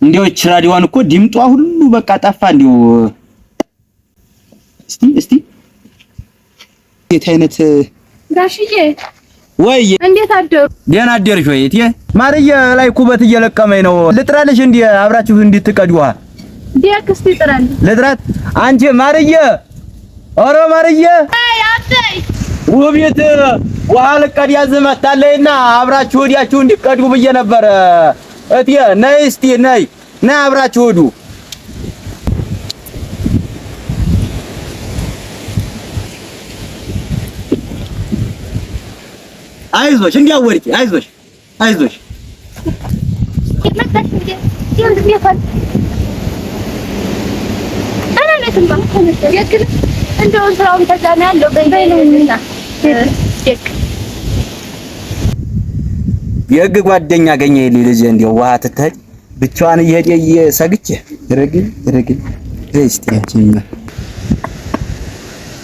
እንዴው ራዲዮዋን እኮ ድምጧ ሁሉ በቃ ጠፋ። እንዴው እስቲ የት አይነት ጋሽዬ ወይ እንዴት አደሩ? ደህና አደርሽ ወይ? እቴ ማርዬ ላይ ኩበት እየለቀመኝ ነው። ልጥራልሽ እንዴ አብራችሁ እንድትቀዱ ውሃ? ዲያክስ ይጥራል። ልጥራት አንቺ ማርዬ፣ ኦሮ ማርዬ፣ አይ አጥይ ውቤት ውሃ ልቀድ ያዝመታለይና አብራችሁ ወዲያችሁ እንድትቀዱ ብዬ ነበር። እቴ ነይ እስቲ ነይ አብራችሁ ወዱ። አይዞሽ እንዲያወርቂ አይዞሽ ይመጣሽ እንዴ ይሁን ይፈል አና ለትምባ የግል እንደው ስራውን ተዛና ያለው በይነውና የግ ጓደኛ አገኘ ልጅ እንደው ውሃ ትተህ ብቻዋን እየሄደ ሰግቼ ረግ እስቲያችን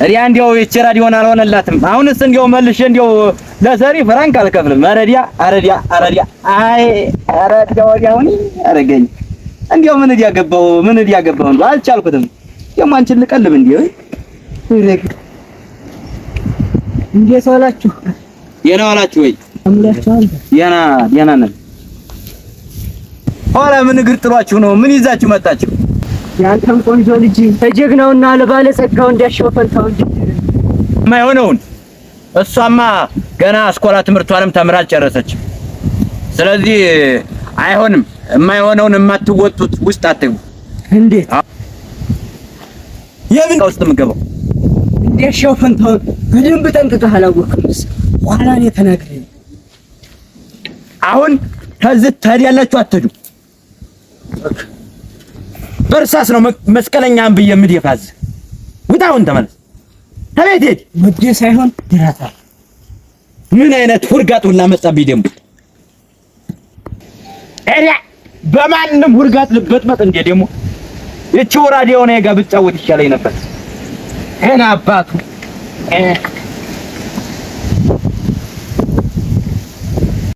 እሪያ እንደው የቸራዲዮን አልሆነላትም። አሁንስ እንደው መልሼ እንደው ለሰሪ ፍራንክ አልከፍልም። አረዲያ አይ አረዲያ ወዲያውኒ አረገኝ። እንደው ምን እያገባው እንደው አልቻልኩትም። ደግሞ አንቺን ልቀልብ እንደው ረግ እንዴት ዋላችሁ? ደህና ዋላችሁ ወይ? አምላካችን ደህና ነን። ኋላ ምን እግር ጥሏችሁ ነው? ምን ይዛችሁ መጣችሁ? ያንተም ቆንጆ ልጅ ተጀግናውና ለባለጸጋው እንዲያሸወፈንታው የማይሆነውን እሷማ ገና አስኮላ ትምህርቷንም ተምራ አልጨረሰችም። ስለዚህ አይሆንም። የማይሆነውን የማትወጡት ውስጥ አትግቡ። እንዴት የምን ውስጥ የምገባው? እንዲያሸወፈንታው በደንብ ጠንቅቀህ አላወቅም። ኋላ እኔ ተናግሬ አሁን ከዚህ ትሄዳላችሁ አትሄዱ? በርሳስ ነው መስቀለኛን ብዬ የምደፋዝ። ውጣ አሁን ተመለስ። ተቤት ሂድ። ወዴ ሳይሆን ድራታ ምን አይነት ሁርጋጥ ሁላ መጣብኝ ደግሞ። እሪያ በማንም ሁርጋጥ ልበጥበጥ እንዴ ደግሞ እቺ ወራዴ የሆነ ጋር ብጫወት ይሻለኝ ነበር። እና አባቱ